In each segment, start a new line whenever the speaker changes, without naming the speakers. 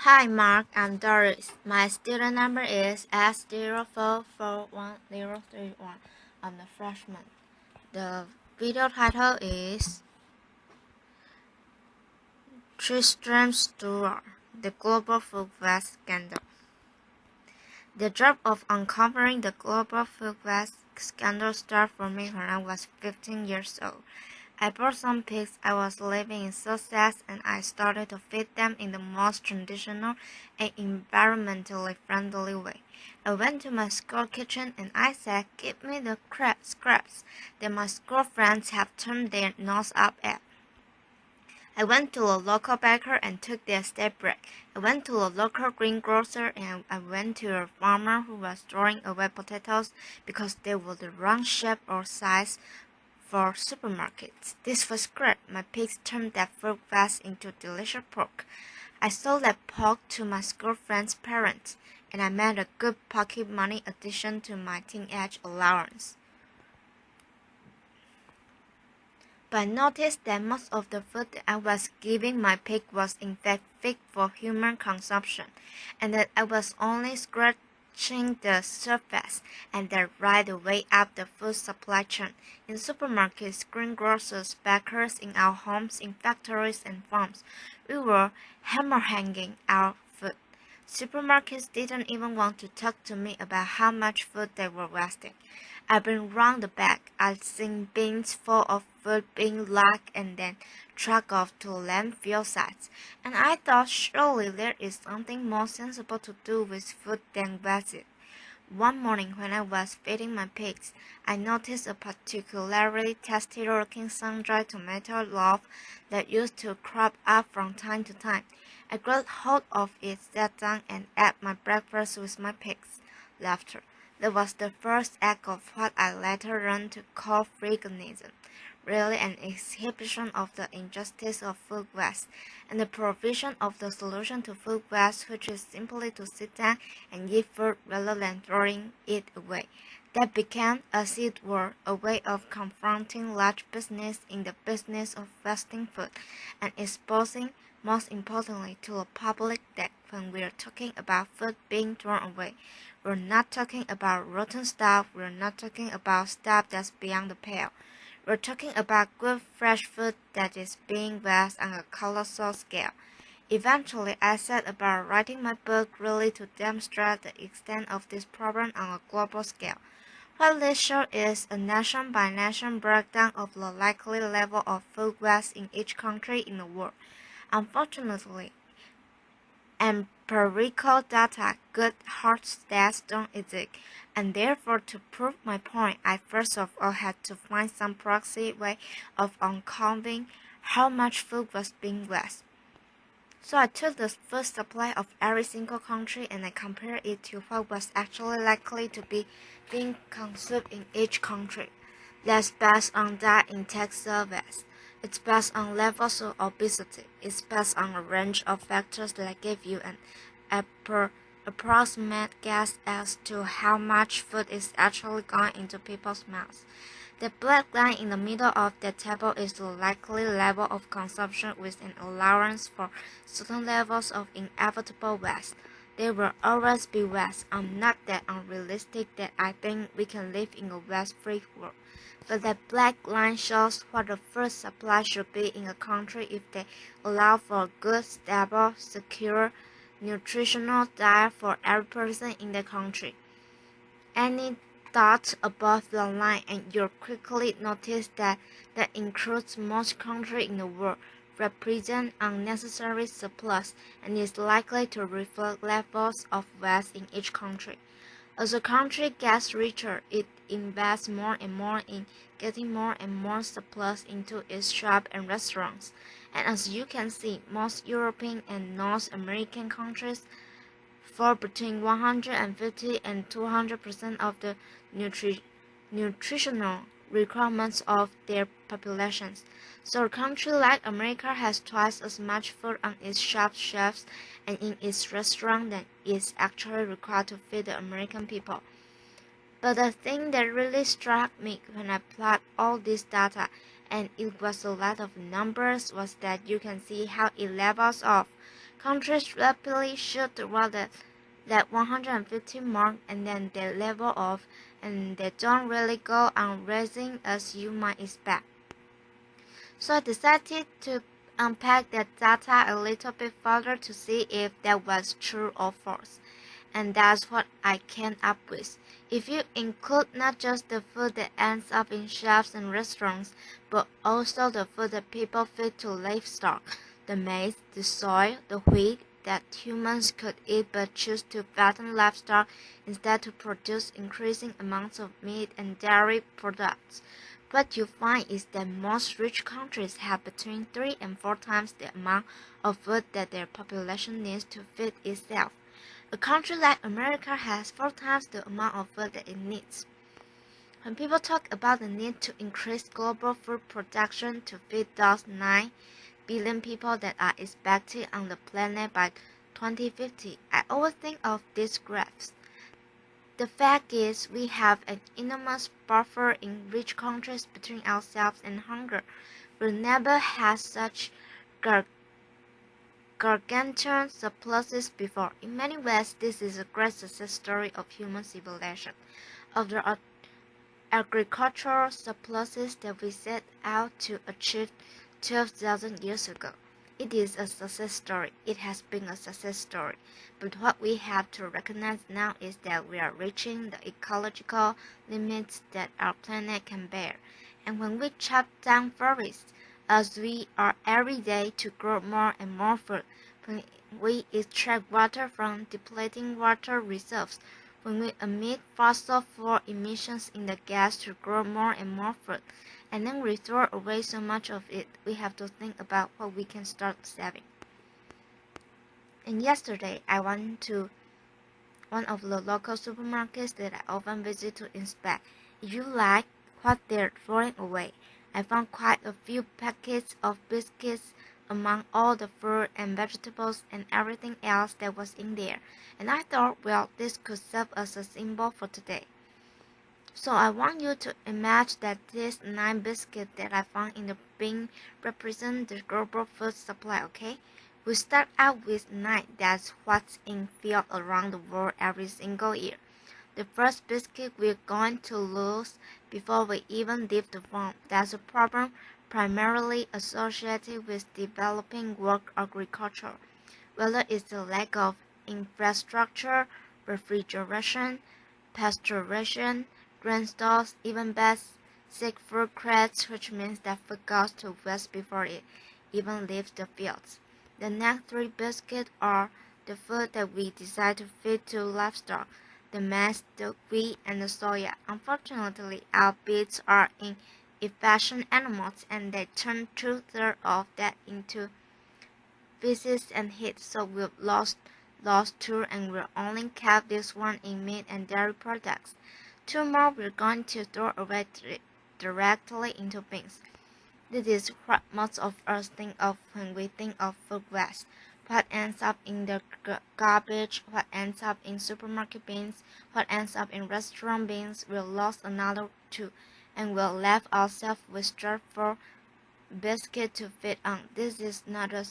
Hi Mark, I'm Doris. My student number is S044101. I'm a freshman. The video title is Tristram Stuart, the Global Food Waste Scandal. The job of uncovering the global food waste scandal started for me when I was 15 years old. I bought some pigs. I was living in Sussex and I started to feed them in the most traditional and environmentally friendly way. I went to my school kitchen and I said, "Give me the scraps that my school friends have turned their nose up at." I went to a local baker and took their stale bread. I went to a local greengrocer and I went to a farmer who was throwing away potatoes because they were the wrong shape or size for supermarkets. This was great. My pigs turned that food waste into delicious pork. I sold that pork to my school friends' parents, and I made a good pocket money addition to my teenage allowance. But I noticed that most of the food that I was giving my pig was in fact fit for human consumption, and that I was only scratching the surface, and that right the way up the food supply chain. In supermarkets, greengrocers, bakers, in our homes, in factories and farms, we were hammer-hanging our food. Supermarkets didn't even want to talk to me about how much food they were wasting. I've been round the back. I've seen bins full of food being locked and then trucked off to landfill sites, and I thought surely there is something more sensible to do with food than waste it. One morning when I was feeding my pigs, I noticed a particularly tasty-looking sun-dried tomato loaf that used to crop up from time to time. I grabbed hold of it, sat down, and ate my breakfast with my pigs. Laughter. That was the first act of what I later learned to call veganism, really an exhibition of the injustice of food waste, and the provision of the solution to food waste, which is simply to sit down and eat food rather than throwing it away. That became, as it were, a way of confronting large business in the business of wasting food, and exposing, most importantly, to the public that when we're talking about food being thrown away, we're not talking about rotten stuff, we're not talking about stuff that's beyond the pale. We're talking about good fresh food that is being wasted on a colossal scale. Eventually, I set about writing my book really to demonstrate the extent of this problem on a global scale. What this shows is a nation-by-nation breakdown of the likely level of food waste in each country in the world. Unfortunately, empirical data, good hard stats don't exist, and therefore to prove my point, I first of all had to find some proxy way of uncovering how much food was being wasted. So I took the food supply of every single country and I compared it to what was actually likely to be being consumed in each country. That's based on diet intake surveys. It's based on levels of obesity. It's based on a range of factors that give you an approximate guess as to how much food is actually going into people's mouths. The black line in the middle of the table is the likely level of consumption with an allowance for certain levels of inevitable waste. There will always be waste. I'm not that unrealistic that I think we can live in a waste-free world. But that black line shows what the food supply should be in a country if they allow for a good, stable, secure, nutritional diet for every person in the country. Any dot above the line and you'll quickly notice that includes most countries in the world, represent unnecessary surplus, and is likely to reflect levels of waste in each country. As a country gets richer, it invests more and more in getting more and more surplus into its shops and restaurants. And as you can see, most European and North American countries fall between 150 and 200% of the nutritional requirements of their populations. So a country like America has twice as much food on its shop shelves and in its restaurant than is actually required to feed the American people. But the thing that really struck me when I plot all this data, and it was a lot of numbers, was that you can see how it levels off Countries rapidly shoot toward that 150 mark and then they level off, and they don't really go on rising as you might expect. So I decided to unpack that data a little bit further to see if that was true or false. And that's what I came up with. If you include not just the food that ends up in shelves and restaurants, but also the food that people feed to livestock, the maize, the soy, the wheat that humans could eat but choose to fatten livestock instead to produce increasing amounts of meat and dairy products, what you find is that most rich countries have between 3 and 4 times the amount of food that their population needs to feed itself. A country like America has 4 times the amount of food that it needs. When people talk about the need to increase global food production to feed those 9 billion people that are expected on the planet by 2050, I always think of these graphs. The fact is, we have an enormous buffer in rich countries between ourselves and hunger. We've never had such gargantuan surpluses before. In many ways, this is a great success story of human civilization, of the agricultural surpluses that we set out to achieve 12,000 years ago. It is a success story. It has been a success story. But what we have to recognize now is that we are reaching the ecological limits that our planet can bear. And when we chop down forests, as we are every day to grow more and more food, when we extract water from depleting water reserves, when we emit fossil fuel emissions in the gas to grow more and more food, and then we throw away so much of it, we have to think about what we can start saving. And yesterday, I went to one of the local supermarkets that I often visit to inspect. If you like what they're throwing away, I found quite a few packets of biscuits among all the fruit and vegetables and everything else that was in there. And I thought, well, this could serve as a symbol for today. So I want you to imagine that these 9 biscuits that I found in the bin represent the global food supply, okay? We start out with 9, that's what's in field around the world every single year. The first biscuit we're going to lose before we even leave the farm. That's a problem primarily associated with developing world agriculture, whether it's the lack of infrastructure, refrigeration, pasteurization, grain stores, even basic fruit crates, which means that food goes to waste before it even leaves the fields. The next 3 biscuits are the food that we decide to feed to livestock, the maize, the wheat, and the soya. Unfortunately, our beets are inefficient animals, and they turn 2/3 of that into feces and heat, so we've lost 2 and we'll only kept this one in meat and dairy products. 2 more we're going to throw away directly into bins. This is what most of us think of when we think of food waste. What ends up in the garbage, what ends up in supermarket bins, what ends up in restaurant bins, we'll lose another 2, and we'll left ourselves with just 4 biscuits to feed on. This is not a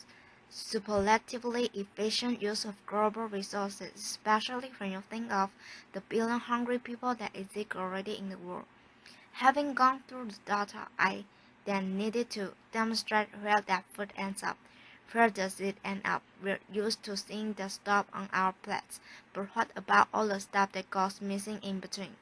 superlatively efficient use of global resources, especially when you think of the billion hungry people that exist already in the world. Having gone through the data, I then needed to demonstrate where that food ends up. Where does it end up? We're used to seeing the stuff on our plates, but what about all the stuff that goes missing in between?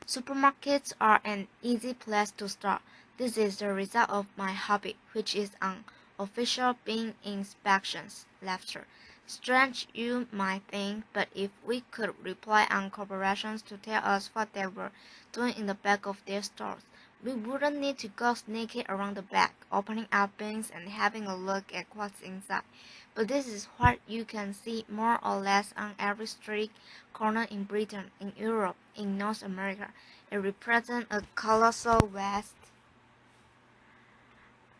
Supermarkets are an easy place to start. This is the result of my hobby, which is unofficial bin inspections. Laughter. Strange you might think, but if we could rely on corporations to tell us what they were doing in the back of their stores, we wouldn't need to go sneaking around the back, opening up bins and having a look at what's inside. But this is what you can see more or less on every street corner in Britain, in Europe, in North America. It represents a colossal waste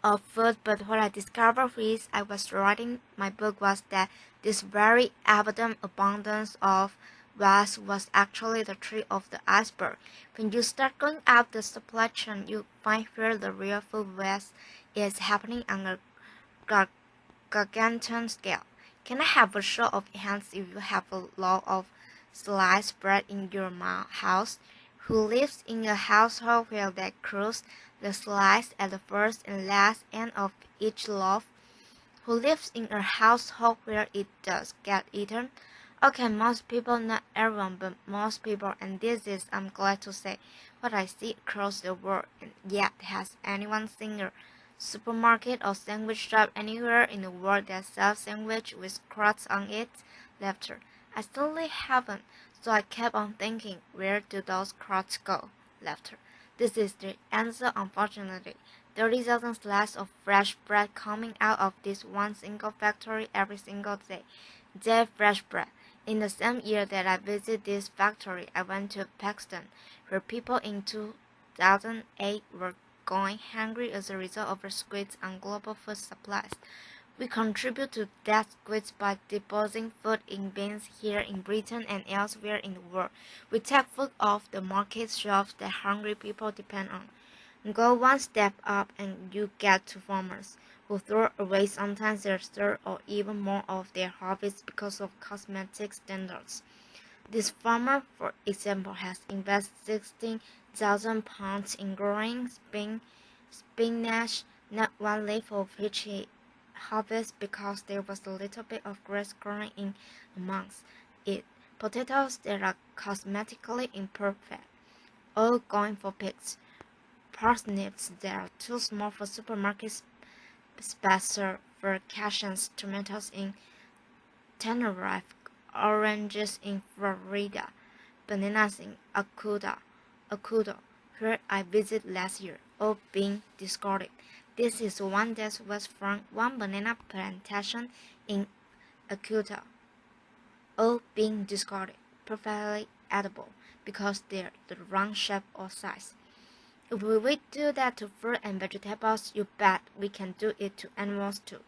of food, but what I discovered while I was writing my book was that this very evident abundance of waste was actually the tip of the iceberg. When you start going up the supply chain, you find where the real food waste is happening on a gargantuan scale. Can I have a show of hands if you have a loaf of sliced bread in your house? Who lives in a household where they crust the slice at the first and last end of each loaf? Who lives in a household where it does get eaten? Okay, most people, not everyone, but most people, and this is, I'm glad to say, what I see across the world. And yet, has anyone seen a supermarket or sandwich shop anywhere in the world that sells sandwich with crusts on it? Laughter. I certainly haven't, so I kept on thinking, where do those crusts go? Laughter. This is the answer, unfortunately. 30,000 slices of fresh bread coming out of this one single factory every single day. Their fresh bread. In the same year that I visited this factory, I went to Pakistan, where people in 2008 were going hungry as a result of a squeeze on global food supplies. We contribute to that squeeze by depositing food in bins here in Britain and elsewhere in the world. We take food off the market shelves that hungry people depend on. Go one step up and you get to farmers who throw away sometimes their third or even more of their harvest because of cosmetic standards. This farmer, for example, has invested £16,000 in growing spinach, not one leaf of which he harvests because there was a little bit of grass growing in amongst it. Potatoes that are cosmetically imperfect, all going for pigs. Parsnips that are too small for supermarket specifications, tomatoes in Tenerife, oranges in Florida, bananas in Acudo, where I visited last year, all being discarded. This is one that was from one banana plantation in Acudo, all being discarded, perfectly edible because they're the wrong shape or size. If we do that to fruit and vegetables, you bet we can do it to animals too.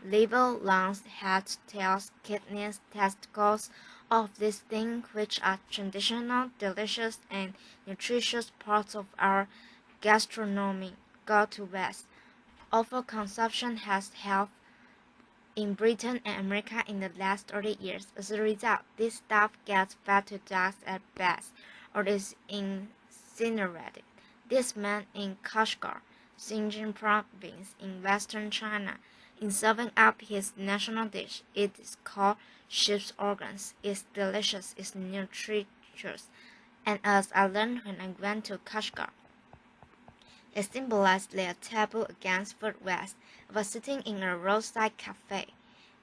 Liver, lungs, heads, tails, kidneys, testicles, all of these things which are traditional, delicious, and nutritious parts of our gastronomy go to waste. Overconsumption has helped in Britain and America in the last 30 years. As a result, this stuff gets fed to dogs at best, or is incinerated. This man in Kashgar, Xinjiang province in western China, in serving up his national dish. It is called sheep's organs. It's delicious, it's nutritious, and as I learned when I went to Kashgar, it symbolized their taboo against food waste. I was sitting in a roadside cafe.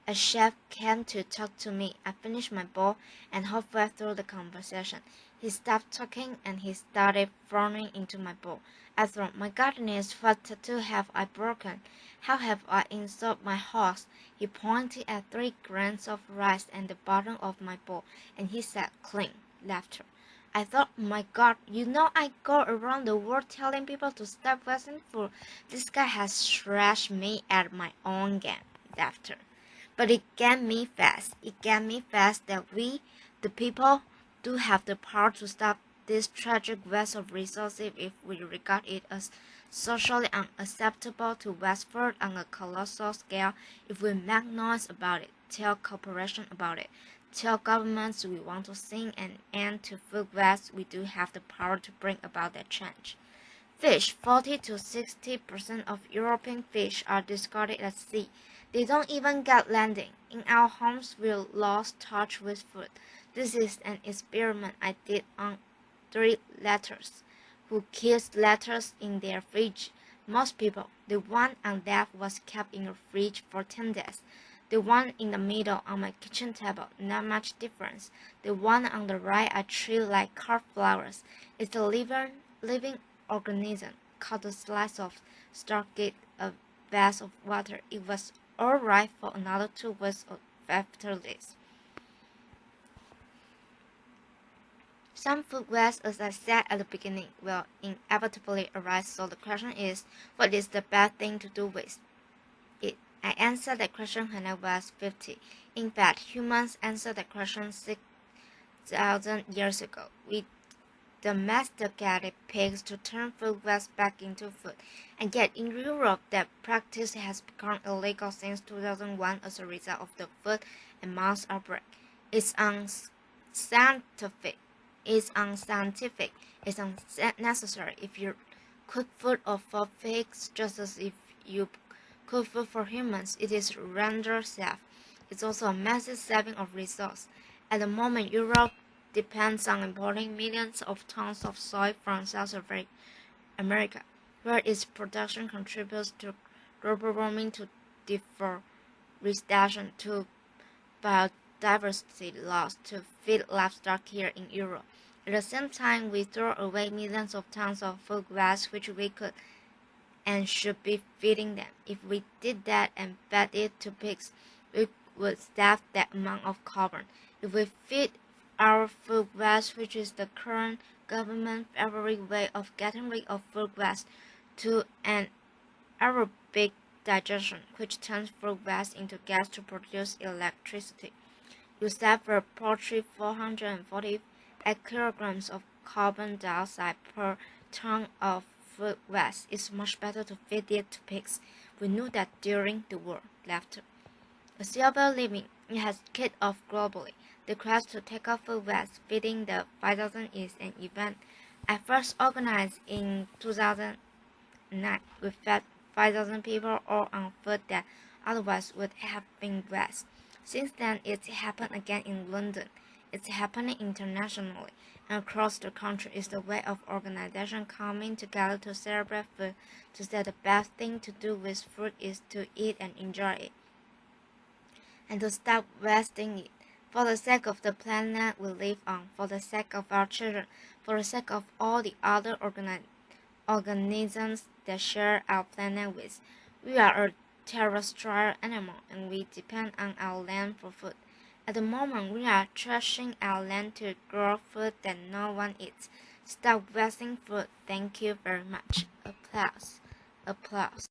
A chef came to talk to me. I finished my bowl, and halfway through the conversation, he stopped talking and he started frowning into my bowl. I thought, my goodness, what tattoo have I broken? How have I insulted my horse? He pointed at 3 grains of rice at the bottom of my bowl, and he said, clean. Laughter. I thought, my God, you know I go around the world telling people to stop wasting food. This guy has thrashed me at my own game. Laughter. But it got me fast. It got me fast that we, the people, do have the power to stop this tragic waste of resources if we regard it as socially unacceptable to waste food on a colossal scale. If we make noise about it, tell corporations about it, tell governments we want to see an end to food waste, we do have the power to bring about that change. Fish. 40 to 60% of European fish are discarded at sea. They don't even get landing. In our homes, we lost touch with food. This is an experiment I did on 3 letters who keeps letters in their fridge. Most people, the one on left was kept in a fridge for 10 days. The one in the middle on my kitchen table, not much difference. The one on the right I treat like carved flowers. It's a living organism called a slice of stargate, a vase of water. It was all right for another 2 weeks after this. Some food waste, as I said at the beginning, will inevitably arise, so the question is, what is the bad thing to do with it? I answered that question when I was 50. In fact, humans answered that question 6,000 years ago. We domesticated pigs to turn food waste back into food, and yet in Europe that practice has become illegal since 2001 as a result of the food and mouse outbreak. It's unscientific. It's unscientific. It's unnecessary. If you cook food for pigs just as if you cook food for humans, it is rendered safe. It's also a massive saving of resources. At the moment, Europe depends on importing millions of tons of soy from South America, where its production contributes to global warming, to deforestation, to biodiversity loss, to feed livestock here in Europe. At the same time, we throw away millions of tons of food waste which we could and should be feeding them. If we did that and fed it to pigs, we would save that amount of carbon. If we feed our food waste, which is the current government favorite way of getting rid of food waste, to an aerobic digestion, which turns food waste into gas to produce electricity, you save for poultry 448 kilograms of carbon dioxide per ton of food waste. It's much better to feed it to pigs. We knew that during the war. Laughter. A silver living, it has kicked off globally. The quest to take off food waste, feeding the 5,000 is an event I first organized in 2009. We fed 5,000 people all on food that otherwise would have been waste. Since then, it's happened again in London. It's happening internationally and across the country. It's the way of organization coming together to celebrate food, to say the best thing to do with food is to eat and enjoy it, and to stop wasting it. For the sake of the planet we live on, for the sake of our children, for the sake of all the other organisms that share our planet with. We are a terrestrial animal and we depend on our land for food. At the moment, we are trashing our land to grow food that no one eats. Stop wasting food. Thank you very much. Applause. Applause.